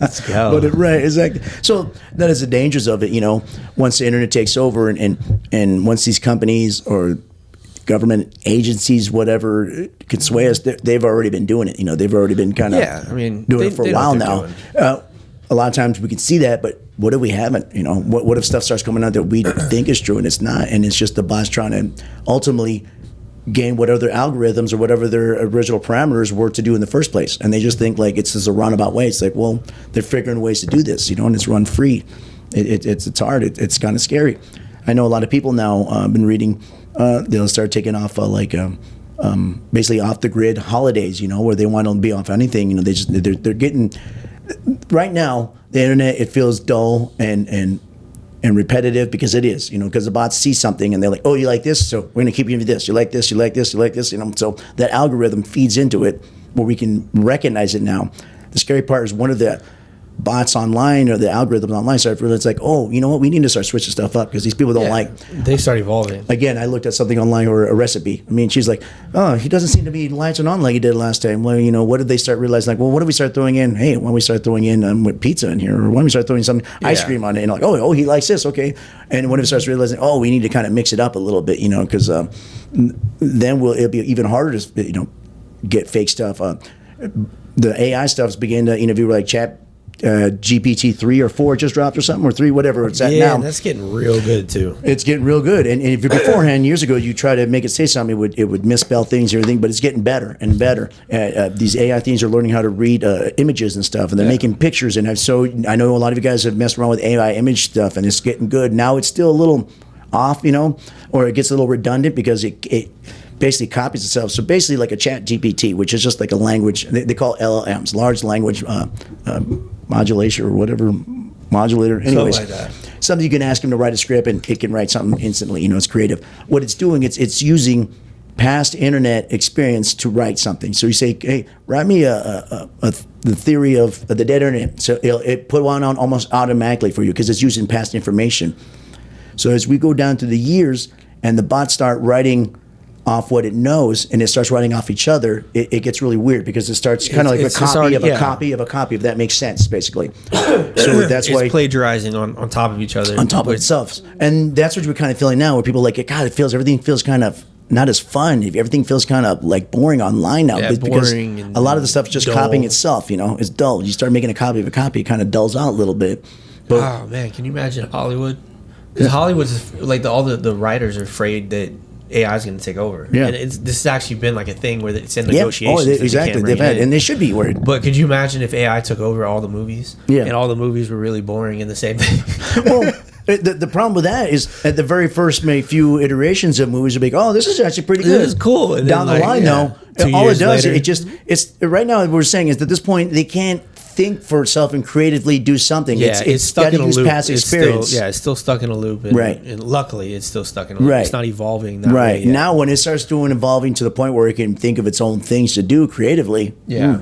Let's go. But right, exactly. So that is the dangers of it. Once the internet takes over, and once these companies or government agencies, whatever, can sway us, they've already been doing it. They've already been kind of doing it for a while now. A lot of times we can see that, but what if we haven't? What if stuff starts coming out that we think is true and it's not, and it's just the bots trying to ultimately gain whatever their algorithms or whatever their original parameters were to do in the first place, and they just think like it's just a roundabout way. It's like, well, they're figuring ways to do this, and it's run free. It's hard. It's kind of scary. I know a lot of people now been reading. They'll start taking off basically off the grid holidays, where they want to be off anything. They're getting right now the internet. It feels dull and repetitive because it is, because the bots see something and they're like, oh, you like this, so we're going to keep giving you this. You like this, you like this, you like this. So that algorithm feeds into it where we can recognize it now. The scary part is one of the bots online or the algorithms online start really, it's like, oh, you know what, we need to start switching stuff up because these people don't like. They start evolving. Again, I looked at something online or a recipe. I mean, she's like, oh, he doesn't seem to be lighting on like he did last time. Well, what did they start realizing? Like, well, what do we start throwing in? Hey, why don't we start throwing in with pizza in here? Or why don't we start throwing some ice cream on it? And like, oh, he likes this, okay. And when it starts realizing, oh, we need to kind of mix it up a little bit, because then it'll be even harder to, get fake stuff. The AI stuff's beginning to, if you were like chat, GPT 3 or 4 just dropped or something, or 3, whatever it's at now. Yeah, that's getting real good too. It's getting real good. And if you're beforehand, years ago, you try to make it say something, it would misspell things and everything, but it's getting better and better. These AI things are learning how to read images and stuff, and they're making pictures. And so I know a lot of you guys have messed around with AI image stuff, and it's getting good. Now it's still a little off, or it gets a little redundant because it basically copies itself. So basically like a chat GPT, which is just like a language, they call LLMs, large language modulation or whatever, modulator. Anyways, something like that. Something you can ask him to write a script and it can write something instantly. It's creative. What it's doing, it's using past internet experience to write something. So you say, hey, write me the theory of the dead internet. So it put one on almost automatically for you because it's using past information. So as we go down to the years and the bots start writing off what it knows and it starts writing off each other, it gets really weird because it starts kind of like a copy of a copy of a copy, if that makes sense, basically. So that's why it's plagiarizing on top of each other. On top of itself. And that's what we're kind of feeling now, where people are like, God, everything feels kind of not as fun. Everything feels kind of like boring online now. Yeah, because boring a lot of the stuff is just dull. Copying itself, It's dull. You start making a copy of a copy, it kind of dulls out a little bit. But, oh, man, can you imagine Hollywood? Because Hollywood's like all the writers are afraid that AI is going to take over. Yeah. And this has actually been like a thing where it's in negotiations. Oh, exactly. They've had, and they should be worried. But could you imagine if AI took over all the movies? Yeah. And all the movies were really boring and the same thing? Well, the problem with that is at the very first few iterations of movies, you'll be like, oh, this is actually pretty good. This is cool. And down the then, line, though, 2 all it years does, later, it's right now what we're saying is that at this point, they can't think for itself and creatively do something. Yeah, it's stuck got to in a use loop. past experience. It's still stuck in a loop. And, Right. And luckily, it's still stuck in a loop. Right. It's not evolving that Right. way yet. Now, when it starts evolving to the point where it can think of its own things to do creatively,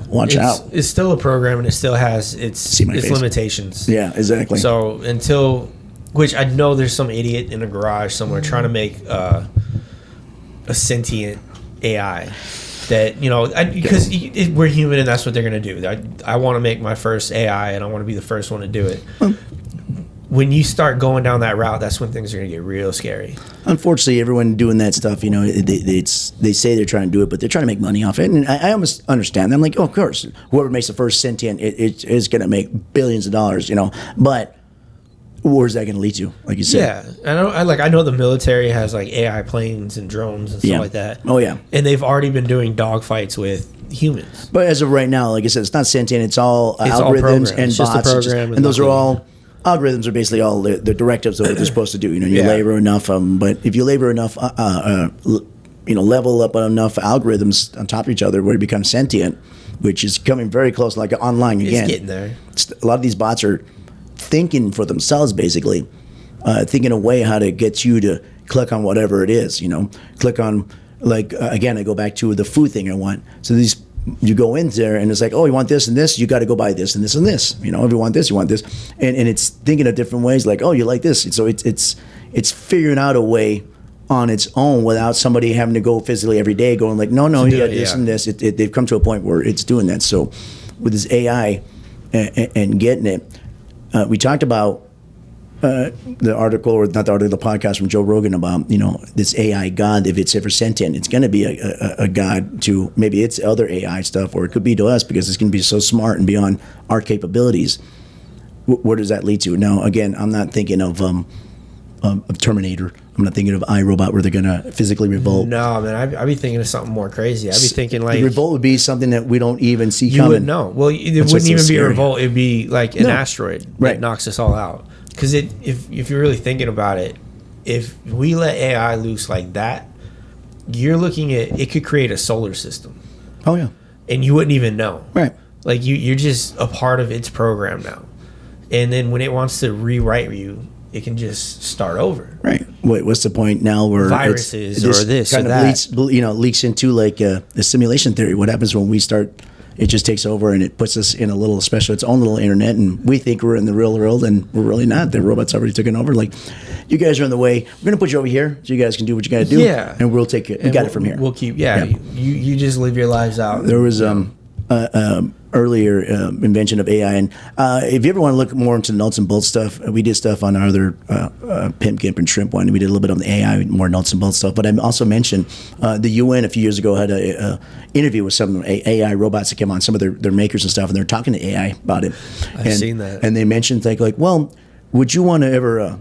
watch out. It's still a program and it still has its face. limitations. Yeah, exactly. So which I know there's some idiot in a garage somewhere trying to make a sentient AI that, because we're human and that's what they're going to do. I want to make my first AI and I want to be the first one to do it. When you start going down that route, that's when things are going to get real scary. Unfortunately, everyone doing that stuff, they say they're trying to do it, but they're trying to make money off it. And I almost understand. I'm like, oh, of course, whoever makes the first sentient, it is going to make billions of dollars, But where's that going to lead to? Like you said, yeah. I know the military has like AI planes and drones and stuff like that. Oh yeah, and they've already been doing dogfights with humans. But as of right now, like I said, it's not sentient. It's all algorithms all and it's just bots. a program, And those are all algorithms. Are basically all the directives of what they're supposed to do. You labor enough. But if you labor enough, level up enough algorithms on top of each other, where it becomes sentient, which is coming very close. Like online again, it's getting there. A lot of these bots are thinking for themselves, basically, thinking a way how to get you to click on whatever it is, click on, again, I go back to the food thing I want. So these you go in there and it's like, oh, you want this and this, you got to go buy this and this and this. You know, if you want this, you want this, and it's thinking of different ways. Like, oh, you like this, so it's figuring out a way on its own without somebody having to go physically every day going like, no, you got this and this. They've come to a point where it's doing that. So with this AI and getting it, we talked about the article, or not the article, the podcast from Joe Rogan about, this AI God, if it's ever sentient, it's going to be a God to maybe it's other AI stuff, or it could be to us because it's going to be so smart and beyond our capabilities. Where does that lead to? Now, again, I'm not thinking of Terminator. I'm not thinking of iRobot where they're going to physically revolt. No, man, I'd be thinking of something more crazy. I'd be thinking like... The revolt would be something that we don't even see you coming. Wouldn't know. Well, it wouldn't even be a revolt. It'd be like an asteroid that knocks us all out. Because if you're really thinking about it, if we let AI loose like that, you're looking at... It could create a solar system. Oh, yeah. And you wouldn't even know. Right. Like, you're just a part of its program now. And then when it wants to rewrite you, it can just start over. Right. What's the point now where viruses or this kind or of that leaks into like the simulation theory? What happens when we start? It just takes over and it puts us in a little special, its own little internet, and we think we're in the real world, and we're really not. The robots already taken over. Like, you guys are in the way. We're gonna put you over here so you guys can do what you got to do. Yeah. And we'll take it. We got it from here. We'll keep. Yeah. You just live your lives out. There was earlier invention of AI, and if you ever want to look more into the nuts and bolts stuff, we did stuff on our other Pimp, Gimp, and Shrimp one. We did a little bit on the AI, more nuts and bolts stuff. But I also mentioned the UN a few years ago had a interview with some AI robots that came on, some of their makers and stuff, and they're talking to AI about it. I've seen that, and they mentioned like, well, would you want to ever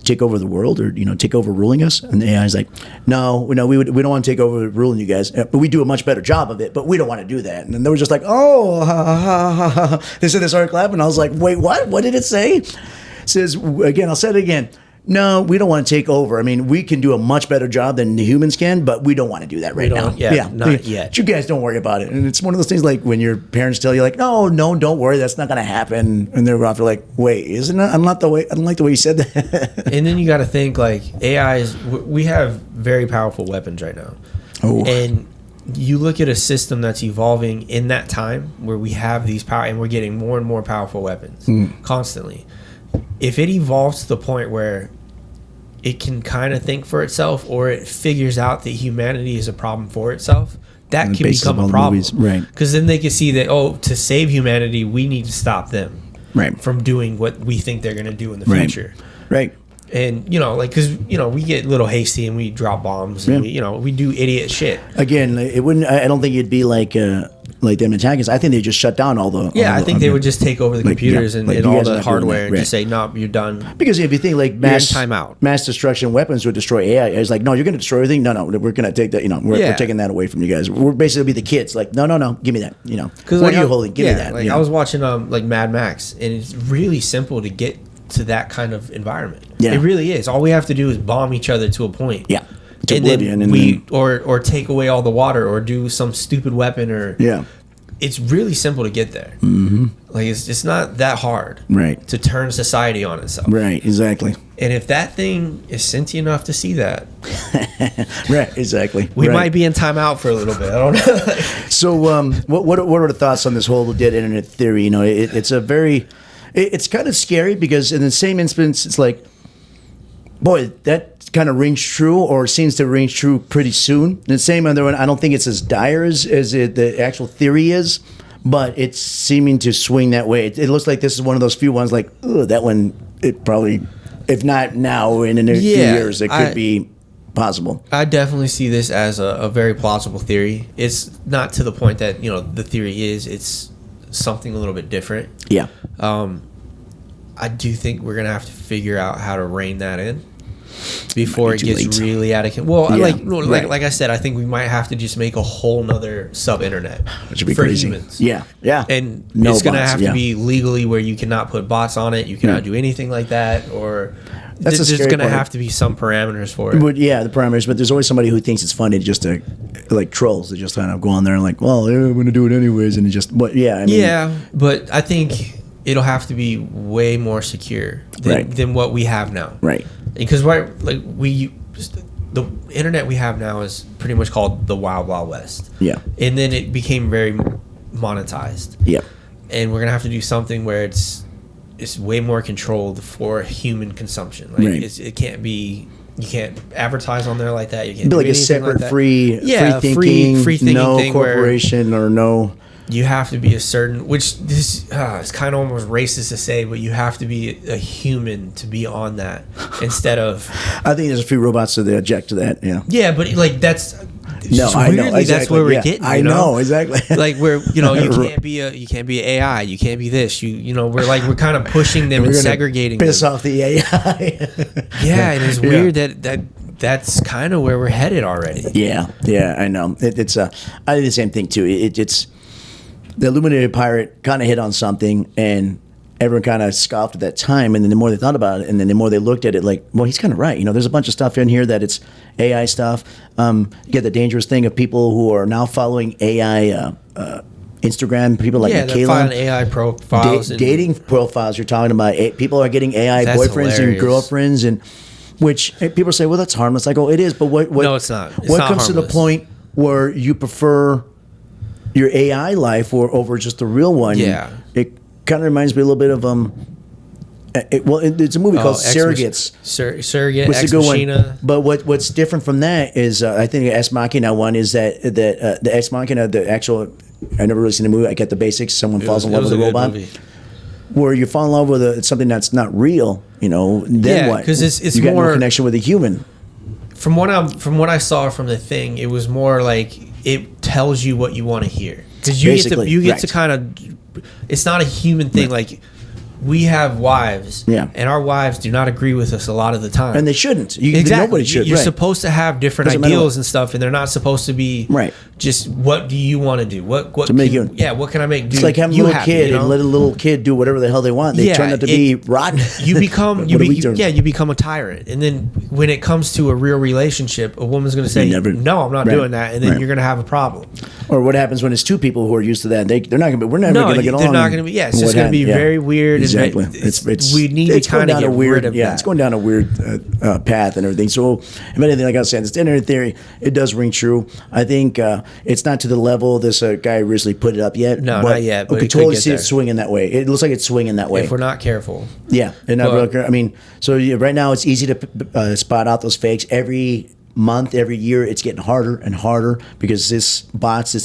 take over the world, or take over ruling us? And the AI is like, no, we don't want to take over ruling you guys, but we do a much better job of it, but we don't want to do that. And then they were just like, oh, ha, ha, ha, ha. They said they started clapping. I was like, wait, what did it say? It says again, I'll say it again, no, we don't want to take over. I mean, we can do a much better job than the humans can, but we don't want to do that right now. Not yet. You guys don't worry about it. And it's one of those things like when your parents tell you like, no, don't worry, that's not going to happen. And they're off like, wait, isn't it? I don't like the way you said that. And then you got to think like we have very powerful weapons right now. Oh. And you look at a system that's evolving in that time where we have these power and we're getting more and more powerful weapons constantly. If it evolves to the point where it can kind of think for itself, or it figures out that humanity is a problem for itself, that can become a problem. Right. Because then they can see that, to save humanity, we need to stop them from doing what we think they're going to do in the future. Right. And, because, we get a little hasty and we drop bombs and we do idiot shit. Again, it wouldn't, I don't think it'd be like them attacking us. I think they just shut down all the... I think they would just take over the computers and all the hardware and just say, no, you're done. Because if you think like timeout. Mass destruction weapons would destroy AI, it's like, no, you're going to destroy everything? No, we're going to take that, we're taking that away from you guys. We're basically be the kids. Like, no, give me that, What are you holding? Give me that. Like, I was watching like Mad Max, and it's really simple to get to that kind of environment. Yeah. It really is. All we have to do is bomb each other to a point. Yeah. To oblivion, and then or take away all the water, or do some stupid weapon, or it's really simple to get there. Mm-hmm. Like it's not that hard, right, to turn society on itself. Right, exactly. And if that thing is sentient enough to see that, right, exactly, we might be in timeout for a little bit. I don't know. So, what are the thoughts on this whole dead internet theory? It's a very, it's kind of scary because in the same instance, it's like, boy, that kind of rings true, or seems to ring true pretty soon. The same other one, I don't think it's as dire as the actual theory is, but it's seeming to swing that way. It looks like this is one of those few ones like, that one, it probably, if not now, in a few years, it could be possible. I definitely see this as a very plausible theory. It's not to the point that, the theory is, it's something a little bit different. Yeah. I do think we're going to have to figure out how to rein that in before it gets really out of control. Well, like I said, I think we might have to just make a whole nother sub-internet for humans. Yeah. And it's going to have to be legally where you cannot put bots on it. You cannot do anything like that, or there's going to have to be some parameters for it. But the parameters. But there's always somebody who thinks it's funny just to, like trolls, they just kind of go on there and like, well, I'm going to do it anyways, and it just, but but I think it'll have to be way more secure than what we have now. Right. Because the internet we have now is pretty much called the Wild Wild West. Yeah. And then it became very monetized. Yeah. And we're gonna have to do something where it's way more controlled for human consumption. Like Right. it can't be. You can't advertise on there like that. You can't Be do like a anything separate like that. free free thinking no thing where corporation or no. you have to be a certain, which this it's kind of almost racist to say, but you have to be a human to be on that instead of. I think there's a few robots that object to that. Yeah. Yeah, but like that's. No, I know. Weirdly, Exactly. that's where we're yeah. getting. I know exactly. Like where you can't be an AI, you can't be this. We're kind of pushing them We're and gonna segregating piss them. off the AI. Yeah, and it's weird that's kind of where we're headed already. Yeah, I know. It's I did the same thing too. It's the Illuminated Pirate kind of hit on something, and everyone kind of scoffed at that time. And then the more they thought about it, and then the more they looked at it, like, well, he's kind of right. There's a bunch of stuff in here that it's AI stuff. You get the dangerous thing of people who are now following AI Instagram, people like They're Michaela. filing AI profiles. Dating profiles. You're talking about people are getting AI That's boyfriends and hilarious. girlfriends, and which people say, well, that's harmless. I go, it is, but what? No, it's not. It's what not comes to the harmless. point where you prefer your AI life over just the real one? Yeah. It kind of reminds me a little bit of it's a movie called Surrogates. Surrogate, What's Ex a good Machina. one? But what's different from that is I think the Ex Machina one is that the Ex Machina, the actual. I never really seen the movie. I get the basics. Someone falls in love with a robot. Where you fall in love with something that's not real, then Yeah, what? 'cause it's you got more- no connection with a human. From what I saw from the thing, it was more like it tells you what you want to hear because you Basically, get to right. kind of. It's not a human thing. Like we have wives, Yeah. and our wives do not agree with us a lot of the time. And they shouldn't. Exactly. Nobody should. You're right. supposed to have different Doesn't matter ideals what- and stuff, and they're not supposed to be Right. just what do you want to do? What To make can, you- what can I make do? It's like having a you little happy, kid you know? and let a little kid do whatever the hell they want. They Yeah, turn out to it- be rotten. You become What you, are be, we you doing? yeah you become a tyrant, and then when it comes to a real relationship, a woman's going to say, never- "No, I'm not right, doing that," and then right. you're going to have a problem. Or what happens when it's two people who are used to that? They're not going to be. We're never No, going to get along. they're not going to be. Yeah, it's just going to be very weird. Exactly. And we need to kind of get rid of that. It's going down a weird path and everything. So, if anything, like I was saying, the standard theory, it does ring true. I think it's not to the level this guy recently put it up yet. No, not yet, but we it could could totally get see it there. swinging that way. It looks like it's swinging that way. If we're not careful. Yeah, and But- I mean, so right now it's easy to spot out those fakes. Every month, every year, it's getting harder and harder because this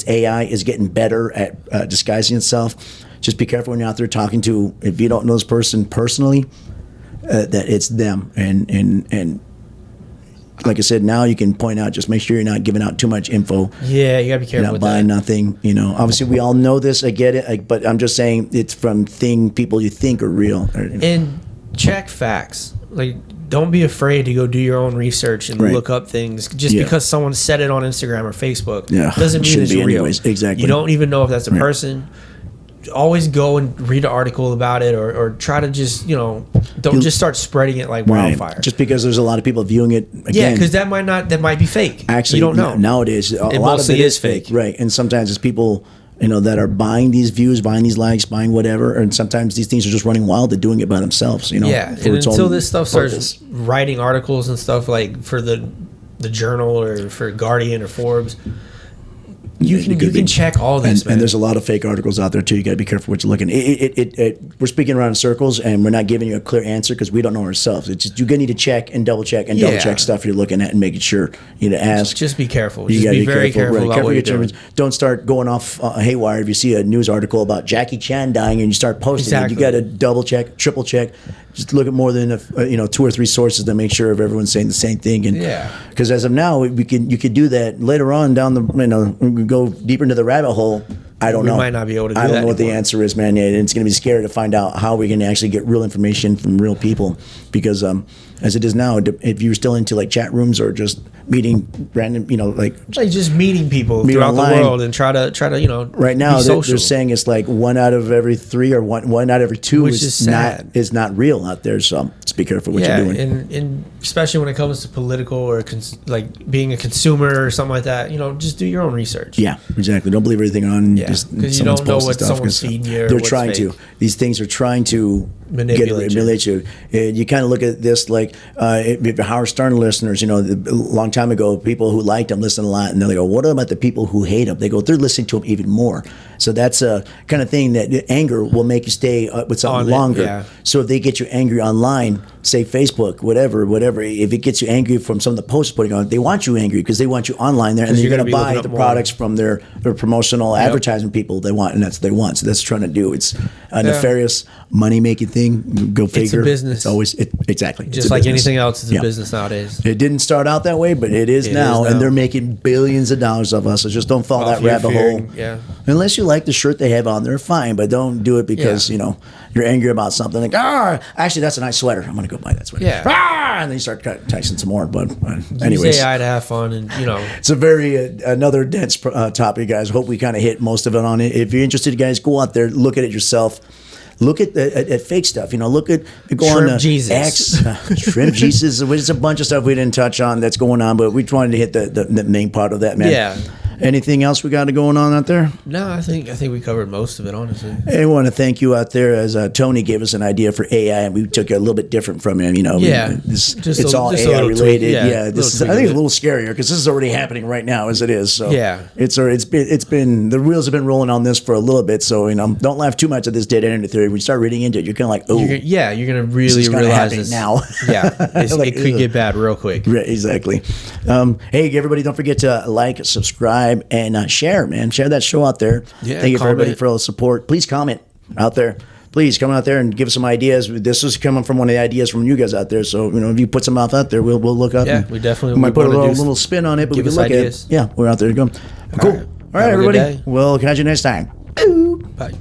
AI is getting better at disguising itself. Just be careful when you're out there talking to. If you don't know this person personally, that it's them. And like I said, now you can point out. Just make sure you're not giving out too much info. Yeah, you got to be You're careful not with buying that. nothing. Obviously we all know this. I get it. But I'm just saying it's from people you think are real. And check facts. Like, don't be afraid to go do your own research and Right. look up things. Just Yeah. because someone said it on Instagram or Facebook Yeah, doesn't it mean shouldn't it's be real. anyways. Exactly. You don't even know if that's a Right. person. Always go and read an article about it, or try to just don't just start spreading it like Right. wildfire. Just because there's a lot of people viewing it. Again, yeah, because that might be fake. actually you don't know. nowadays. A lot of mostly it is is fake, fake. right? And sometimes it's people that are buying these views, buying these likes, buying whatever, and sometimes these things are just running wild. They're doing it by themselves. Yeah, for and its until own this stuff purpose. starts writing articles and stuff like for the Journal or for Guardian or Forbes, you can check all this, man. And there's a lot of fake articles out there too. You got to be careful what you're looking. We're speaking around in circles, and we're not giving you a clear answer because we don't know ourselves. It's just you're gonna need to check and double check and double check stuff you're looking at and making sure ask. Just be careful. You Just gotta be very careful right. about Careful what you're with your doing. terms. Don't start going off haywire if you see a news article about Jackie Chan dying and you start posting it. Exactly. You got to double check, triple check. Just look at more than 2 or 3 sources to make sure if everyone's saying the same thing. And Yeah. because as of now, you could do that later on down the we go deeper into the rabbit hole. I don't We know. might not be able to do I don't that know what the anymore. answer is, man. And it's going to be scary to find out how we can actually get real information from real people. Because as it is now, if you're still into like chat rooms or just meeting random, like Like just meeting people Meet throughout online. the world and try to right now be they're social. saying it's like 1 out of every 3 or one out of every 2 Which is sad. is not real out there. So just be careful what yeah, you're doing. and especially when it comes to political or like being a consumer or something like that, just do your own research. Yeah, exactly. Don't believe everything on Yeah, just 'cause you someone's don't know posting what stuff, someone's 'cause feeding you or They're what's trying to. fake. These things are trying to manipulate you. You kind of look at this like if you're Howard Stern listeners, a long time ago, people who liked him listen a lot, and they go, "What about the people who hate him?" They go, "They're listening to him even more." So that's a kind of thing that anger will make you stay with something longer. Yeah. So if they get you angry online, say Facebook, whatever, if it gets you angry from some of the posts putting on, they want you angry because they want you online there, and then you're going to buy the products from their promotional advertisement people they want, and that's what they want. So that's what they're trying to do. It's a nefarious money making thing. Go figure. It's a business. It's always exactly just like anything else. It's a business nowadays. It didn't start out that way, but it is now, and they're making billions of dollars of us. So just don't fall that rabbit hole. Yeah. Unless you like the shirt they have on, they're fine, but don't do it because you're angry about something. Like, actually, that's a nice sweater. I'm going to go buy that sweater. Yeah. And then you start texting some more. But anyways, use AI to have fun, and it's a very another dense topic, guys. Hope we kind of hit most of it on it. If you're interested, guys, go out there, look at it yourself. Look at fake stuff. Look at Shrimp Jesus. X, Shrimp Jesus. There's a bunch of stuff we didn't touch on that's going on, but we wanted to hit the main part of that, man. Yeah. Anything else we got going on out there? No, I think we covered most of it, honestly. I want to thank you out there, as Tony gave us an idea for AI, and we took it a little bit different from him. It's all AI related. Yeah, this is, I think it's a little scarier because this is already happening right now as it is. So it's been the wheels have been rolling on this for a little bit. So don't laugh too much at this data entry theory. When you start reading into it, you're kind of like, oh, you're gonna really realize this now. It could get bad real quick. Right, exactly. Hey, everybody, don't forget to like, subscribe, and share, man. Share that show out there. Yeah, thank you for everybody for all the support. Please comment out there. Please come out there and give us some ideas. This was coming from one of the ideas from you guys out there. So if you put some out there, we'll look up. Yeah, we definitely might put a little spin on it, but we can look at it. Yeah, we're out there to go. Cool. All right, everybody. We'll catch you next time. Bye.